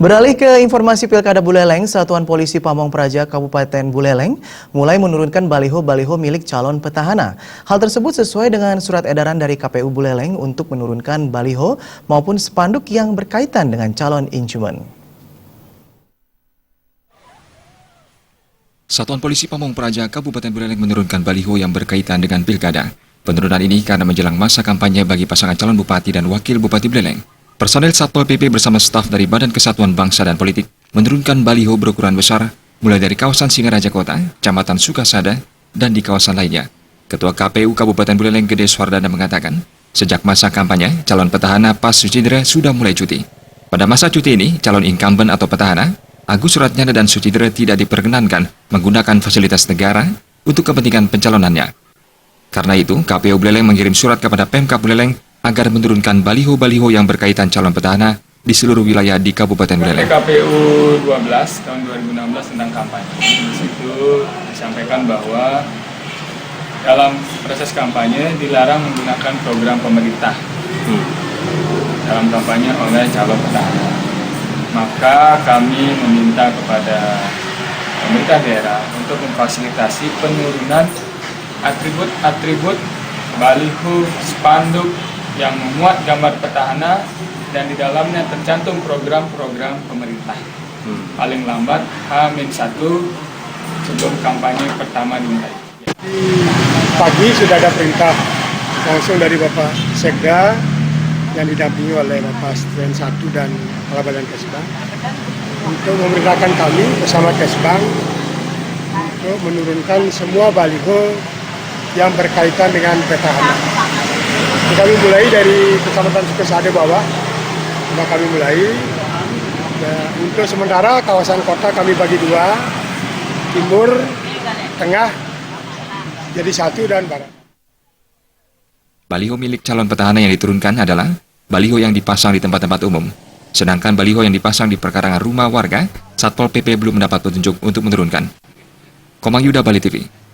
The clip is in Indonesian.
Beralih ke informasi Pilkada Buleleng, Satuan Polisi Pamong Praja Kabupaten Buleleng mulai menurunkan baliho-baliho milik calon petahana. Hal tersebut sesuai dengan surat edaran dari KPU Buleleng untuk menurunkan baliho maupun spanduk yang berkaitan dengan calon incumbent. Satuan Polisi Pamong Praja Kabupaten Buleleng menurunkan baliho yang berkaitan dengan pilkada. Penurunan ini karena menjelang masa kampanye bagi pasangan calon bupati dan wakil bupati Buleleng. Personel Satpol PP bersama staf dari Badan Kesatuan Bangsa dan Politik menurunkan baliho berukuran besar mulai dari kawasan Singaraja Kota, Kecamatan Sukasada, dan di kawasan lainnya. Ketua KPU Kabupaten Buleleng Gede Swardana mengatakan, sejak masa kampanye, calon petahana Pas Sucidera sudah mulai cuti. Pada masa cuti ini, calon incumbent atau petahana, Agus Suratnyana dan Sucidera tidak diperkenankan menggunakan fasilitas negara untuk kepentingan pencalonannya. Karena itu, KPU Buleleng mengirim surat kepada Pemkab Buleleng agar menurunkan baliho-baliho yang berkaitan calon petahana di seluruh wilayah di Kabupaten Buleleng. KPU 12 tahun 2016 tentang kampanye. Di situ disampaikan bahwa dalam proses kampanye dilarang menggunakan program pemerintah dalam kampanye oleh calon petahana. Maka kami meminta kepada pemerintah daerah untuk memfasilitasi penurunan atribut-atribut baliho, spanduk yang memuat gambar petahana dan di dalamnya tercantum program-program pemerintah. Paling lambat H-1 sebelum kampanye pertama dimulai. Pagi sudah ada perintah langsung dari Bapak Sekda yang didampingi oleh Bapak Stren 1 dan Kepala Badan Kesbang untuk memerintahkan kami bersama Kesbang untuk menurunkan semua baliho yang berkaitan dengan petahana. Kami mulai dari Kecamatan Sukasada bawah, kami mulai. Untuk sementara kawasan kota kami bagi dua, timur, tengah, jadi satu dan barat. Baliho milik calon petahana yang diturunkan adalah baliho yang dipasang di tempat-tempat umum. Sedangkan baliho yang dipasang di perkarangan rumah warga, Satpol PP belum mendapat petunjuk untuk menurunkan. Komang Yuda, Bali TV.